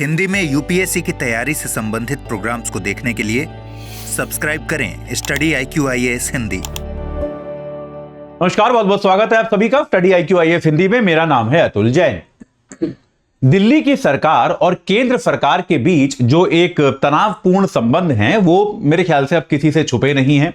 हिंदी में यूपीएससी की तैयारी से संबंधित प्रोग्राम्स को देखने के लिए सब्सक्राइब करें स्टडी IQ-IAS हिंदी। नमस्कार, बहुत बहुत स्वागत है आप सभी का स्टडी IQ-IAS हिंदी में। मेरा नाम है अतुल जैन। दिल्ली की सरकार और केंद्र सरकार के बीच जो एक तनावपूर्ण संबंध हैं वो मेरे ख्याल से अब किसी से छुपे नहीं हैं।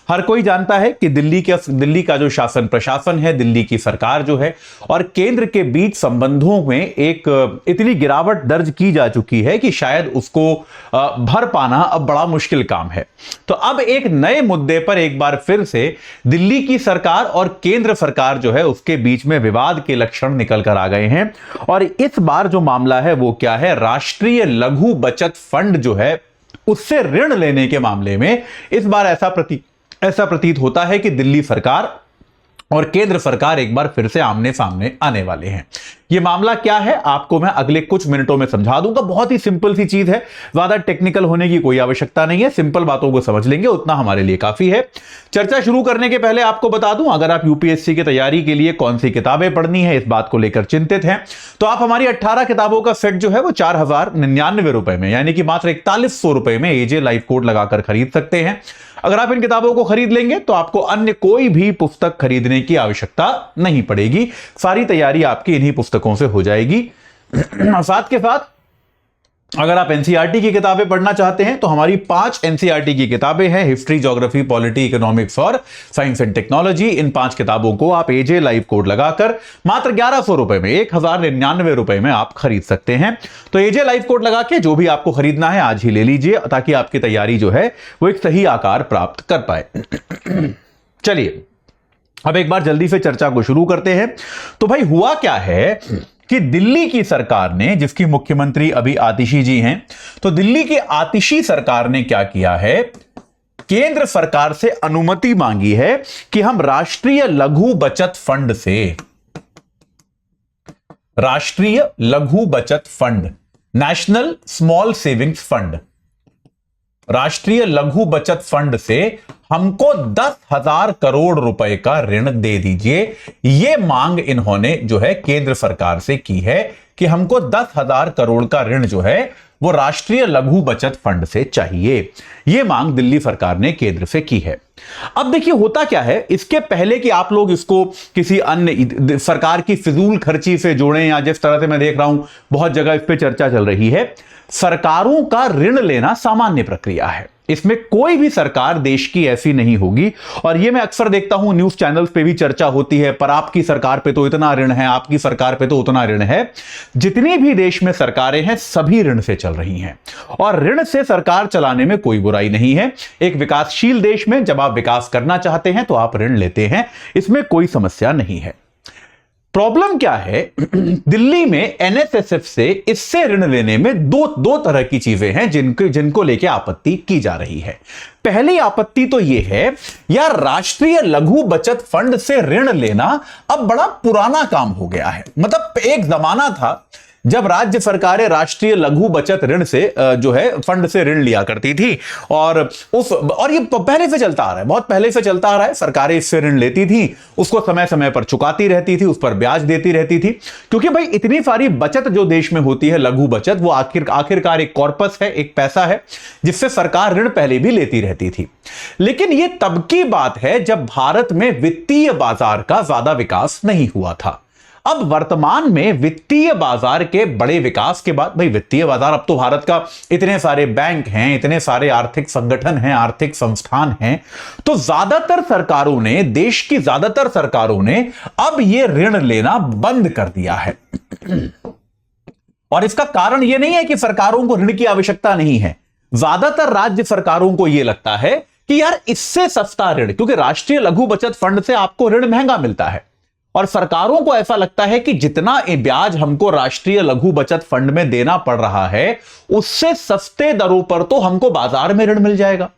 हर कोई जानता है कि दिल्ली का जो शासन प्रशासन है, दिल्ली की सरकार जो है और केंद्र के बीच संबंधों में एक इतनी गिरावट दर्ज की जा चुकी है कि शायद उसको भर पाना अब बड़ा मुश्किल काम है। तो अब एक नए मुद्दे पर एक बार फिर से दिल्ली की सरकार और केंद्र सरकार जो है उसके बीच में विवाद के लक्षण निकल कर आ गए हैं। और इस बार जो मामला है वो क्या है, राष्ट्रीय लघु बचत फंड जो है उससे ऋण लेने के मामले में इस बार ऐसा प्रतीत होता है कि दिल्ली सरकार और केंद्र सरकार एक बार फिर से आमने सामने आने वाले हैं। यह मामला क्या है आपको मैं अगले कुछ मिनटों में समझा दूंगा। बहुत ही सिंपल सी चीज है, ज्यादा टेक्निकल होने की कोई आवश्यकता नहीं है। सिंपल बातों को समझ लेंगे उतना हमारे लिए काफी है। चर्चा शुरू करने के पहले आपको बता दूं, अगर आप यूपीएससी की तैयारी के लिए कौन सी किताबें पढ़नी है इस बात को लेकर चिंतित हैं तो आप हमारी 18 किताबों का सेट जो है वो 4099 रुपए में, यानी कि मात्र 4100 रुपए में एजे लाइव कोड लगाकर खरीद सकते हैं। अगर आप इन किताबों को खरीद लेंगे तो आपको अन्य कोई भी पुस्तक खरीदने की आवश्यकता नहीं पड़ेगी। सारी तैयारी आपकी इन्हीं पुस्तकों से हो जाएगी। साथ के साथ अगर आप एनसीईआरटी की किताबें पढ़ना चाहते हैं तो हमारी 5 एनसीईआरटी की किताबें हैं, हिस्ट्री, ज्योग्राफी, पॉलिटी, इकोनॉमिक्स और साइंस एंड टेक्नोलॉजी। इन 5 किताबों को आप एजे लाइव कोड लगाकर मात्र 1100 रुपए में, 1099 रुपए में आप खरीद सकते हैं। तो एजे लाइव कोड लगा के जो भी आपको खरीदना है आज ही ले लीजिए ताकि आपकी तैयारी जो है वो एक सही आकार प्राप्त कर पाए। चलिए अब एक बार जल्दी से चर्चा को शुरू करते हैं। तो भाई हुआ क्या है कि दिल्ली की सरकार ने, जिसकी मुख्यमंत्री अभी आतिशी जी हैं, तो दिल्ली की आतिशी सरकार ने क्या किया है, केंद्र सरकार से अनुमति मांगी है कि हम राष्ट्रीय लघु बचत फंड से, राष्ट्रीय लघु बचत fund, national small savings fund, राष्ट्रीय लघु बचत फंड से हमको 10,000 करोड़ रुपए का ऋण दे दीजिए। यह मांग इन्होंने जो है केंद्र सरकार से की है कि हमको 10,000 करोड़ का ऋण जो है वो राष्ट्रीय लघु बचत फंड से चाहिए। यह मांग दिल्ली सरकार ने केंद्र से की है। अब देखिए होता क्या है, इसके पहले कि आप लोग इसको किसी अन्य सरकार की फिजूल खर्ची से जोड़ें, या जिस तरह से मैं देख रहा हूं बहुत जगह इस पे चर्चा चल रही है, सरकारों का ऋण लेना सामान्य प्रक्रिया है। इसमें कोई भी सरकार देश की ऐसी नहीं होगी। और यह मैं अक्सर देखता हूं न्यूज चैनल्स पे भी चर्चा होती है, पर आपकी सरकार पे तो इतना ऋण है, आपकी सरकार पे तो उतना ऋण है। जितनी भी देश में सरकारें हैं सभी ऋण से चल रही हैं और ऋण से सरकार चलाने में कोई बुराई नहीं है। एक विकासशील देश में जब आप विकास करना चाहते हैं तो आप ऋण लेते हैं, इसमें कोई समस्या नहीं है। प्रॉब्लम क्या है, दिल्ली में एनएसएसएफ से इससे ऋण लेने में दो तरह की चीजें हैं जिनको लेके आपत्ति की जा रही है। पहली आपत्ति तो यह है, यार राष्ट्रीय लघु बचत फंड से ऋण लेना अब बड़ा पुराना काम हो गया है। मतलब एक जमाना था जब राज्य सरकारें राष्ट्रीय लघु बचत ऋण से जो है फंड से ऋण लिया करती थी और ये पहले से चलता आ रहा है, बहुत पहले से चलता आ रहा है। सरकारें इससे ऋण लेती थी, उसको समय समय पर चुकाती रहती थी, उस पर ब्याज देती रहती थी, क्योंकि भाई इतनी सारी बचत जो देश में होती है लघु बचत, वो आखिरकार एक कॉर्पस है, एक पैसा है जिससे सरकार ऋण पहले भी लेती रहती थी। लेकिन यह तब की बात है जब भारत में वित्तीय बाजार का ज्यादा विकास नहीं हुआ था। अब वर्तमान में वित्तीय बाजार के बड़े विकास के बाद, भाई वित्तीय बाजार, अब तो भारत का इतने सारे बैंक हैं, इतने सारे आर्थिक संगठन हैं, आर्थिक संस्थान हैं, तो ज्यादातर सरकारों ने, देश की ज्यादातर सरकारों ने अब यह ऋण लेना बंद कर दिया है। और इसका कारण यह नहीं है कि सरकारों को ऋण की आवश्यकता नहीं है। ज्यादातर राज्य सरकारों को यह लगता है कि यार इससे सस्ता ऋण, क्योंकि राष्ट्रीय लघु बचत फंड से आपको ऋण महंगा मिलता है और सरकारों को ऐसा लगता है कि जितना ब्याज हमको राष्ट्रीय लघु बचत फंड में देना पड़ रहा है उससे सस्ते दरों पर तो हमको बाजार में ऋण मिल जाएगा।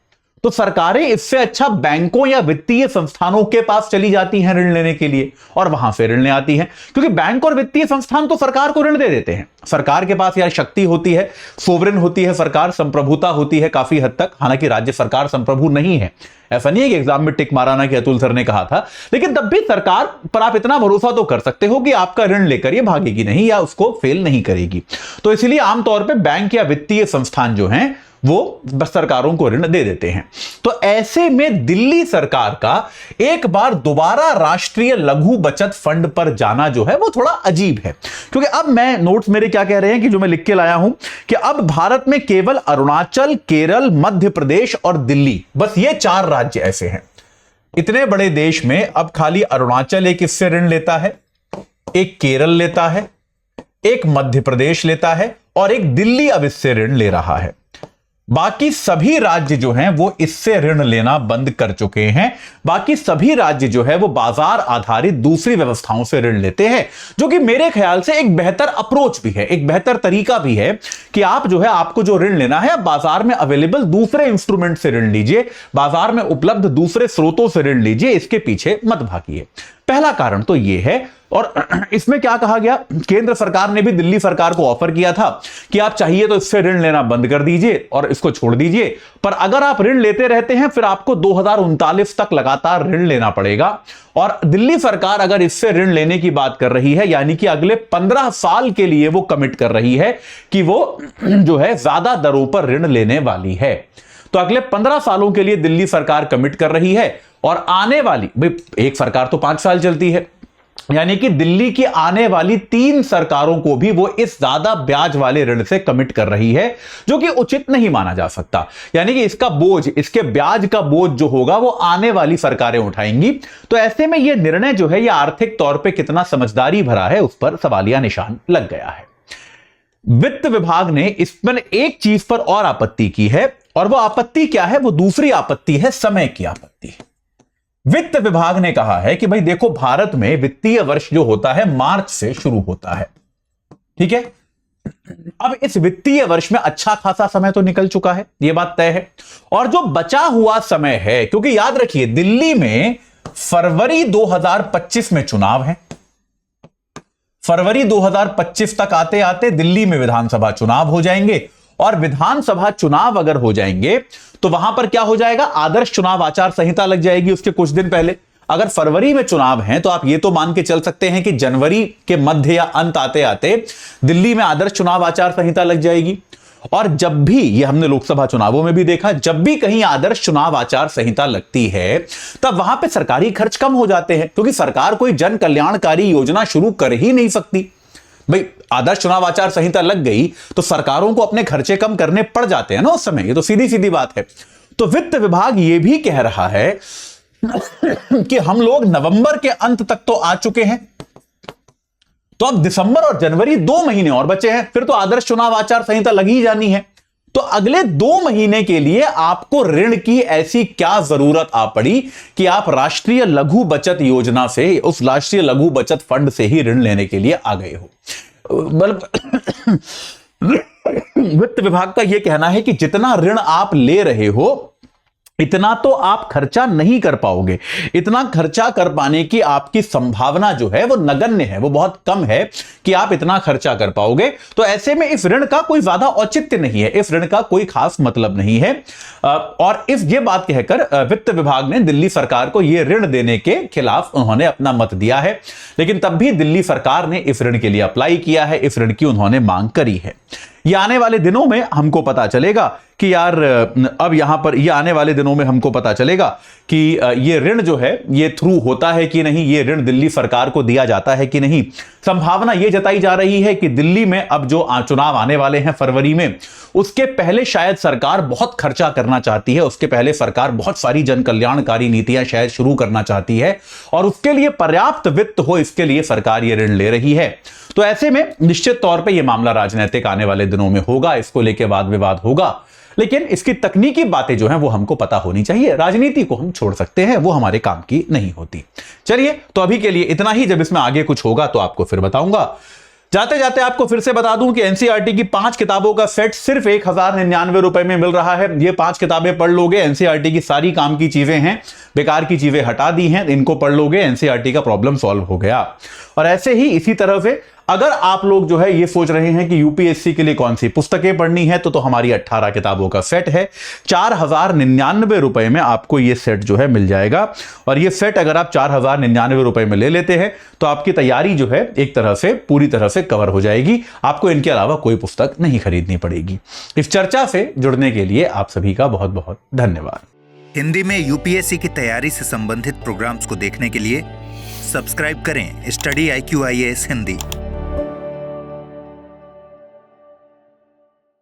तो सरकारें इससे अच्छा बैंकों या वित्तीय संस्थानों के पास चली जाती हैं ऋण लेने के लिए और वहां से ऋण ले आती हैं, क्योंकि बैंक और वित्तीय संस्थान तो सरकार को ऋण दे देते हैं। सरकार के पास यार शक्ति होती है, सोवरेन होती है सरकार, संप्रभुता होती है काफी हद तक। हालांकि राज्य सरकार संप्रभु नहीं है, ऐसा नहीं है कि एग्जाम में टिक मारा ना कि अतुल सर ने कहा था, लेकिन तब भी सरकार पर आप इतना भरोसा तो कर सकते हो कि आपका ऋण लेकर ये भागेगी नहीं या उसको फेल नहीं करेगी। तो इसलिए आमतौर पर बैंक या वित्तीय संस्थान जो हैं वो सरकारों को ऋण दे देते हैं। तो ऐसे में दिल्ली सरकार का एक बार दोबारा राष्ट्रीय लघु बचत फंड पर जाना जो है वो थोड़ा अजीब है, क्योंकि अब मैं नोट्स मेरे क्या कह रहे हैं कि जो मैं लिख के लाया हूं कि अब भारत में केवल अरुणाचल, केरल, मध्य प्रदेश और दिल्ली, बस ये 4 राज्य ऐसे हैं। इतने बड़े देश में अब खाली अरुणाचल एक इससे ऋण लेता है, एक केरल लेता है, एक मध्य प्रदेश लेता है और एक दिल्ली अब इससे ऋण ले रहा है। बाकी सभी राज्य जो हैं वो इससे ऋण लेना बंद कर चुके हैं। बाकी सभी राज्य जो है वो बाजार आधारित दूसरी व्यवस्थाओं से ऋण लेते हैं, जो कि मेरे ख्याल से एक बेहतर अप्रोच भी है, एक बेहतर तरीका भी है कि आप जो है, आपको जो ऋण लेना है, आप बाजार में अवेलेबल दूसरे इंस्ट्रूमेंट से ऋण लीजिए, बाजार में उपलब्ध दूसरे स्रोतों से ऋण लीजिए, इसके पीछे मत भागिए। पहला कारण तो यह है। और इसमें क्या कहा गया, केंद्र सरकार ने भी दिल्ली सरकार को ऑफर किया था कि आप चाहिए तो इससे ऋण लेना बंद कर दीजिए और इसको छोड़ दीजिए, पर अगर आप ऋण लेते रहते हैं फिर आपको 2039 तक लगातार ऋण लेना पड़ेगा। और दिल्ली सरकार अगर इससे ऋण लेने की बात कर रही है, यानी कि अगले 15 साल के लिए वो कमिट कर रही है कि वो जो है ज्यादा दरों पर ऋण लेने वाली है। तो अगले 15 सालों के लिए दिल्ली सरकार कमिट कर रही है और आने वाली, एक सरकार तो 5 साल चलती है, यानी कि दिल्ली की आने वाली 3 सरकारों को भी वो इस ज्यादा ब्याज वाले ऋण से कमिट कर रही है, जो कि उचित नहीं माना जा सकता। यानी कि इसका बोझ, इसके ब्याज का बोझ जो होगा वो आने वाली सरकारें उठाएंगी। तो ऐसे में ये निर्णय जो है ये आर्थिक तौर पे कितना समझदारी भरा है उस पर सवालिया निशान लग गया है। वित्त विभाग ने इस पर एक चीज पर और आपत्ति की है, और वो आपत्ति क्या है, वो दूसरी आपत्ति है समय की आपत्ति। वित्त विभाग ने कहा है कि भाई देखो, भारत में वित्तीय वर्ष जो होता है मार्च से शुरू होता है, ठीक है। अब इस वित्तीय वर्ष में अच्छा खासा समय तो निकल चुका है, यह बात तय है। और जो बचा हुआ समय है, क्योंकि याद रखिए दिल्ली में फरवरी 2025 में चुनाव है, फरवरी 2025 तक आते आते दिल्ली में विधानसभा चुनाव हो जाएंगे, और विधानसभा चुनाव अगर हो जाएंगे तो वहां पर क्या हो जाएगा, आदर्श चुनाव आचार संहिता लग जाएगी उसके कुछ दिन पहले। अगर फरवरी में चुनाव है तो आप ये तो मान के चल सकते हैं कि जनवरी के मध्य या अंत आते आते दिल्ली में आदर्श चुनाव आचार संहिता लग जाएगी। और जब भी, ये हमने लोकसभा चुनावों में भी देखा, जब भी कहीं आदर्श चुनाव आचार संहिता लगती है तब वहां पे सरकारी खर्च कम हो जाते हैं, क्योंकि सरकार कोई जन कल्याणकारी योजना शुरू कर ही नहीं सकती। भाई आदर्श चुनाव आचार संहिता लग गई तो सरकारों को अपने खर्चे कम करने पड़ जाते हैं ना उस समय, ये तो सीधी सीधी बात है। तो वित्त विभाग ये भी कह रहा है कि हम लोग नवंबर के अंत तक तो आ चुके हैं, तो अब दिसंबर और जनवरी 2 महीने और बचे हैं, फिर तो आदर्श चुनाव आचार संहिता लगी ही जानी है। तो अगले 2 महीने के लिए आपको ऋण की ऐसी क्या जरूरत आ पड़ी कि आप राष्ट्रीय लघु बचत योजना से, उस राष्ट्रीय लघु बचत फंड से ही ऋण लेने के लिए आ गए हो। मतलब वित्त विभाग का यह कहना है कि जितना ऋण आप ले रहे हो इतना तो आप खर्चा नहीं कर पाओगे, इतना खर्चा कर पाने की आपकी संभावना जो है वो नगण्य है, वो बहुत कम है कि आप इतना खर्चा कर पाओगे। तो ऐसे में इस ऋण का कोई ज्यादा औचित्य नहीं है, इस ऋण का कोई खास मतलब नहीं है। और इस ये बात कहकर वित्त विभाग ने दिल्ली सरकार को यह ऋण देने के खिलाफ उन्होंने अपना मत दिया है, लेकिन तब भी दिल्ली सरकार ने इस ऋण के लिए अप्लाई किया है, इस ऋण की उन्होंने मांग करी है। ये आने वाले दिनों में हमको पता चलेगा कि यार, अब यहां पर ये आने वाले दिनों में हमको पता चलेगा कि ये ऋण जो है ये थ्रू होता है कि नहीं, ये ऋण दिल्ली सरकार को दिया जाता है कि नहीं। संभावना ये जताई जा रही है कि दिल्ली में अब जो चुनाव आने वाले हैं फरवरी में, उसके पहले शायद सरकार बहुत खर्चा करना चाहती है, उसके पहले सरकार बहुत सारी जन कल्याणकारी नीतियां शायद शुरू करना चाहती है, और उसके लिए पर्याप्त वित्त हो, इसके लिए सरकार ये ऋण ले रही है। तो ऐसे में निश्चित तौर पे ये मामला राजनीतिक आने वाले दिनों में होगा, इसको लेके वाद विवाद होगा, लेकिन इसकी तकनीकी बातें जो हैं वो हमको पता होनी चाहिए। राजनीति को हम छोड़ सकते हैं, वो हमारे काम की नहीं होती। चलिए, तो अभी के लिए इतना ही, जब इसमें आगे कुछ होगा तो आपको फिर बताऊंगा। जाते जाते आपको फिर से बता दूं कि एनसीईआरटी की 5 किताबों का सेट सिर्फ 1099 रुपए में मिल रहा है। ये 5 किताबें पढ़ लोगे, एनसीईआरटी की सारी काम की चीजें हैं, बेकार की चीजें हटा दी हैं, इनको पढ़ लोगे, एनसीईआरटी का प्रॉब्लम सॉल्व हो गया। और ऐसे ही इसी तरह से अगर आप लोग जो है ये सोच रहे हैं कि यूपीएससी के लिए कौन सी पुस्तकें पढ़नी है, तो हमारी 18 किताबों का सेट है। 4099 रुपए में आपको ये सेट जो है मिल जाएगा। और ये सेट अगर आप 4099 रुपए में ले लेते हैं तो आपकी तैयारी जो है एक तरह से पूरी तरह से कवर हो जाएगी। आपको इनके अलावा कोई पुस्तक नहीं खरीदनी पड़ेगी। इस चर्चा से जुड़ने के लिए आप सभी का बहुत बहुत धन्यवाद। हिंदी में यूपीएससी की तैयारी से संबंधित प्रोग्राम्स को देखने के लिए सब्सक्राइब करें स्टडी IQ IAS हिंदी।